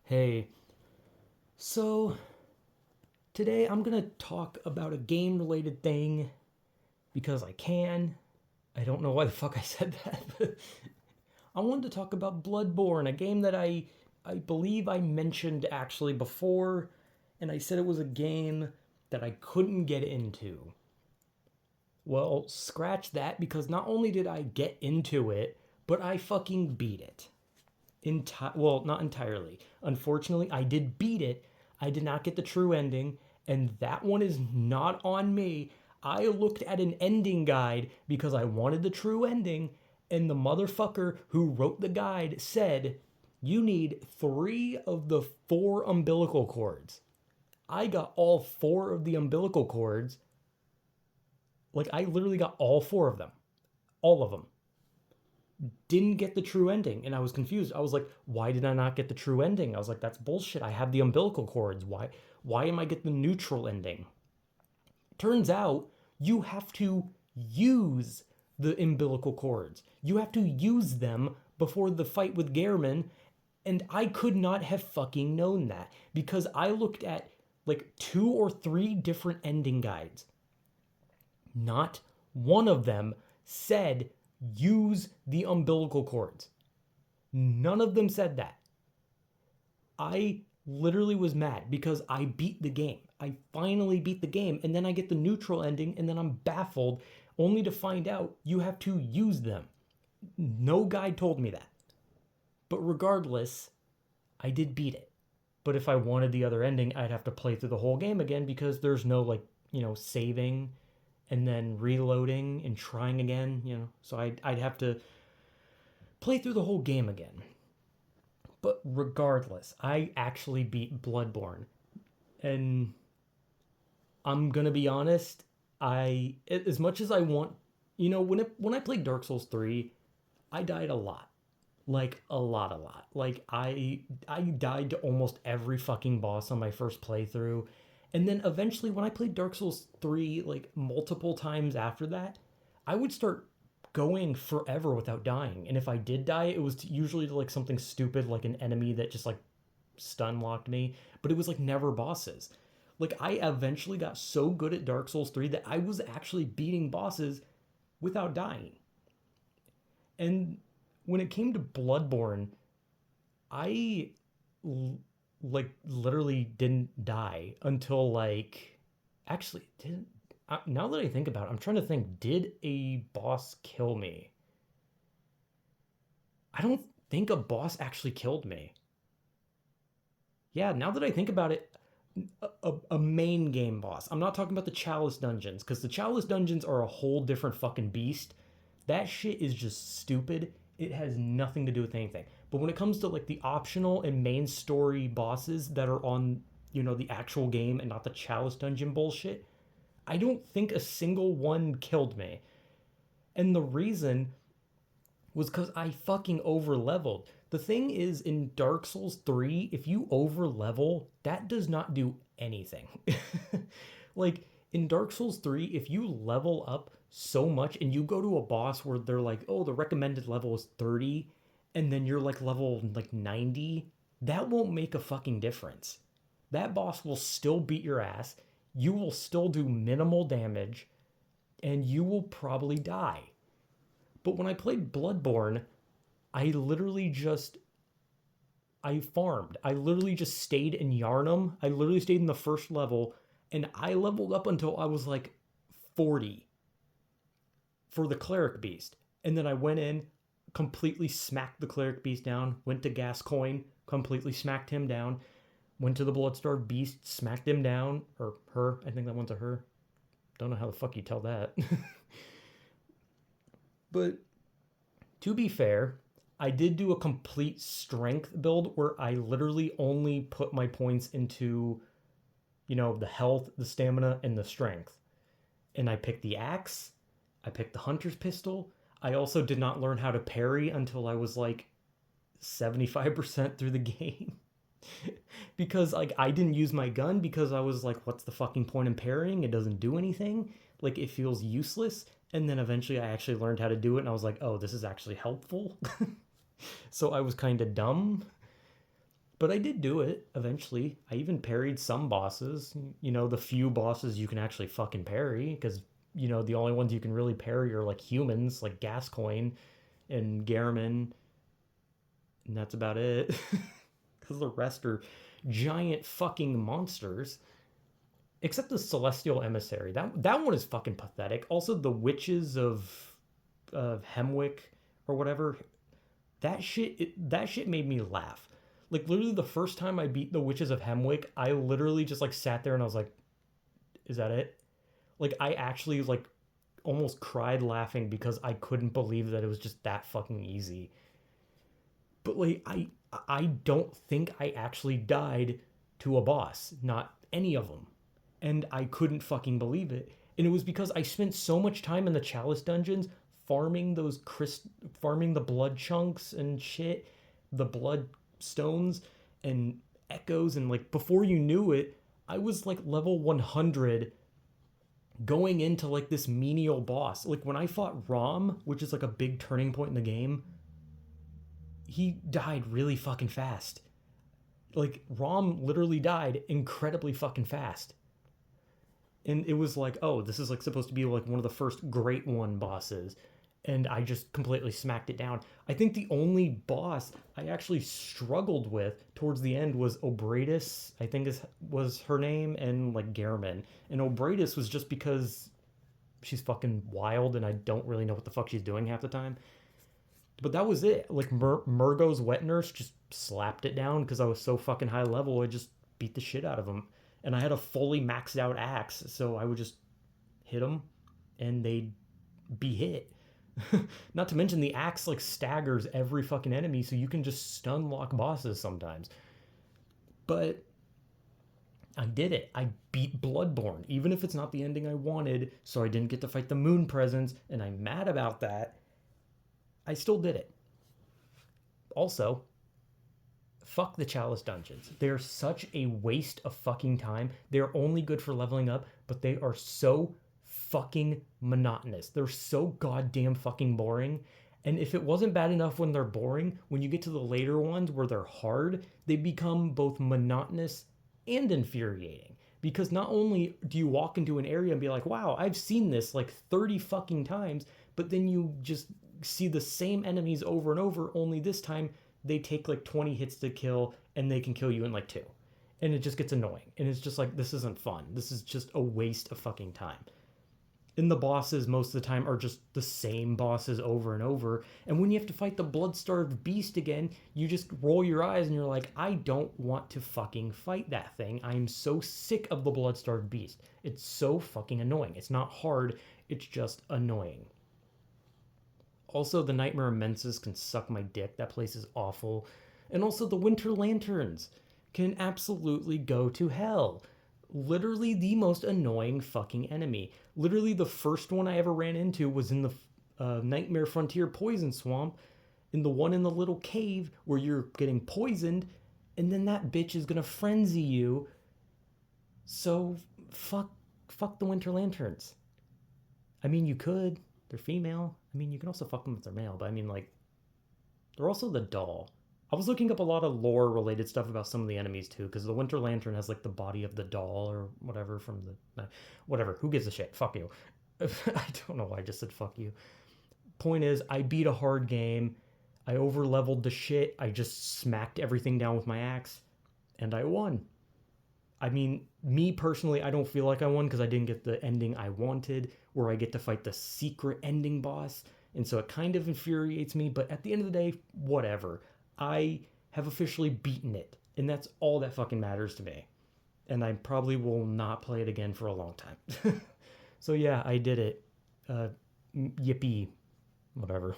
Hey, so today I'm gonna talk about a game related thing because I can. I don't know why the fuck I said that, but I wanted to talk about Bloodborne, a game that I believe I mentioned actually before, and I said it was a game that I couldn't get into. Well, scratch that because not only did I get into it, but I fucking beat it. Well, not entirely. Unfortunately, I did beat it. I did not get the true ending, and that one is not on me. I looked at an ending guide because I wanted the true ending, and the motherfucker who wrote the guide said, you need 3 of the 4 umbilical cords. I got all 4 of the umbilical cords. Like, I literally got all 4 of them. All of them. Didn't get the true ending, and I was confused. I was like, why did I not get the true ending? I was like, that's bullshit. I have the umbilical cords. Why am I getting the neutral ending? Turns out you have to use the umbilical cords. You have to use them before the fight with Gehrman, and I could not have fucking known that because I looked at like 2 or 3 different ending guides. Not one of them said use the umbilical cords. None of them said that. I literally was mad because I beat the game. I finally beat the game, and then I get the neutral ending, and then I'm baffled only to find out you have to use them. No guide told me that. But regardless, I did beat it. But if I wanted the other ending, I'd have to play through the whole game again because there's no, like, saving and then reloading and trying again. So I'd have to play through the whole game again. But regardless, I actually beat Bloodborne. And I'm going to be honest, as much as I want, when I played Dark Souls 3, I died a lot. Like a lot. Like I died to almost every fucking boss on my first playthrough. And then eventually when I played Dark Souls 3 like multiple times after that, I would start going forever without dying. And if I did die, it was usually to like something stupid like an enemy that just like stun locked me, but it was like never bosses. Like I eventually got so good at Dark Souls 3 that I was actually beating bosses without dying. And when it came to Bloodborne, I like literally didn't die until like actually didn't now that I think about it, I'm trying to think, did a boss kill me? I don't think a boss actually killed me. Yeah, now that I think about it, a main game boss. I'm not talking about the Chalice dungeons, because the Chalice dungeons are a whole different fucking beast. That shit is just stupid. It has nothing to do with anything. But when it comes to like the optional and main story bosses that are on, the actual game and not the Chalice dungeon bullshit, I don't think a single one killed me. And the reason was because I fucking over leveled. The thing is, in Dark Souls 3, if you over level, that does not do anything. Like, in Dark Souls 3, if you level up so much and you go to a boss where they're like, oh, the recommended level is 30, and then you're like level like 90, that won't make a fucking difference. That boss will still beat your ass, you will still do minimal damage, and you will probably die. But when I played Bloodborne, I literally just I farmed. I literally just stayed in Yarnum. I literally stayed in the first level and I leveled up until I was like 40 for the cleric beast. And then I went in, completely smacked the cleric beast down, went to Gascoigne, completely smacked him down, went to the Bloodstarved beast, smacked him down, or her. I think that one's a her. Don't know how the fuck you tell that. But to be fair, I did do a complete strength build where I literally only put my points into, the health, the stamina, and the strength. And I picked the axe, I picked the hunter's pistol. I also did not learn how to parry until I was like 75% through the game. Because like I didn't use my gun because I was like, what's the fucking point in parrying? It doesn't do anything. Like it feels useless. And then eventually I actually learned how to do it and I was like, oh, this is actually helpful. So I was kind of dumb. But I did do it eventually. I even parried some bosses. You know, the few bosses you can actually fucking parry, because, you know, the only ones you can really parry are like humans, like Gascoigne and Garamond, and that's about it. Because the rest are giant fucking monsters. Except the Celestial Emissary. That one is fucking pathetic. Also, the witches of Hemwick or whatever. That shit made me laugh. Like literally the first time I beat the witches of Hemwick, I literally just like sat there and I was like, "Is that it?" Like I actually like almost cried laughing because I couldn't believe that it was just that fucking easy. But like I don't think I actually died to a boss, not any of them. And I couldn't fucking believe it. And it was because I spent so much time in the chalice dungeons farming farming the blood chunks and shit, the blood stones and echoes, and like before you knew it, I was like level 100 going into like this menial boss. Like when I fought Rom, which is like a big turning point in the game, he died really fucking fast. Like Rom literally died incredibly fucking fast. And it was like, oh, this is like supposed to be like one of the first great one bosses, and I just completely smacked it down. I think the only boss I actually struggled with towards the end was Obratus, I think was her name, and like Garamond. And Obratus was just because she's fucking wild and I don't really know what the fuck she's doing half the time. But that was it. Like Murgo's wet nurse just slapped it down because I was so fucking high level. I just beat the shit out of him, and I had a fully maxed out axe, so I would just hit them, and they'd be hit. Not to mention the axe like staggers every fucking enemy, so you can just stun lock bosses sometimes. But I did it. I beat Bloodborne, even if it's not the ending I wanted, so I didn't get to fight the Moon Presence, and I'm mad about that. I still did it. Also, fuck the Chalice dungeons. They're such a waste of fucking time. They're only good for leveling up, but they are so fucking monotonous. They're so goddamn fucking boring. And if it wasn't bad enough when they're boring, when you get to the later ones where they're hard, they become both monotonous and infuriating. Because not only do you walk into an area and be like, wow, I've seen this like 30 fucking times, but then you just see the same enemies over and over, only this time they take like 20 hits to kill and they can kill you in like two. And it just gets annoying. And it's just like, this isn't fun. This is just a waste of fucking time. And the bosses most of the time are just the same bosses over and over. And when you have to fight the blood-starved beast again, you just roll your eyes and you're like, I don't want to fucking fight that thing. I'm so sick of the blood-starved beast. It's so fucking annoying. It's not hard, it's just annoying. Also, the Nightmare Immensis can suck my dick. That place is awful. And also, the Winter Lanterns can absolutely go to hell. Literally the most annoying fucking enemy. Literally the first one I ever ran into was in the Nightmare Frontier Poison Swamp, in the one in the little cave where you're getting poisoned, and then that bitch is gonna frenzy you. So fuck the Winter Lanterns. I mean, you could. They're female. I mean, you can also fuck them if they're male, but I mean, like, they're also the doll. I was looking up a lot of lore related stuff about some of the enemies too, because the Winter Lantern has like the body of the doll or whatever from the. Whatever, who gives a shit? Fuck you. I don't know why I just said fuck you. Point is, I beat a hard game. I over leveled the shit. I just smacked everything down with my axe, and I won. I mean, me personally, I don't feel like I won because I didn't get the ending I wanted, where I get to fight the secret ending boss. And so it kind of infuriates me, but at the end of the day, whatever. I have officially beaten it, and that's all that fucking matters to me. And I probably will not play it again for a long time. So yeah, I did it. Yippee. Whatever.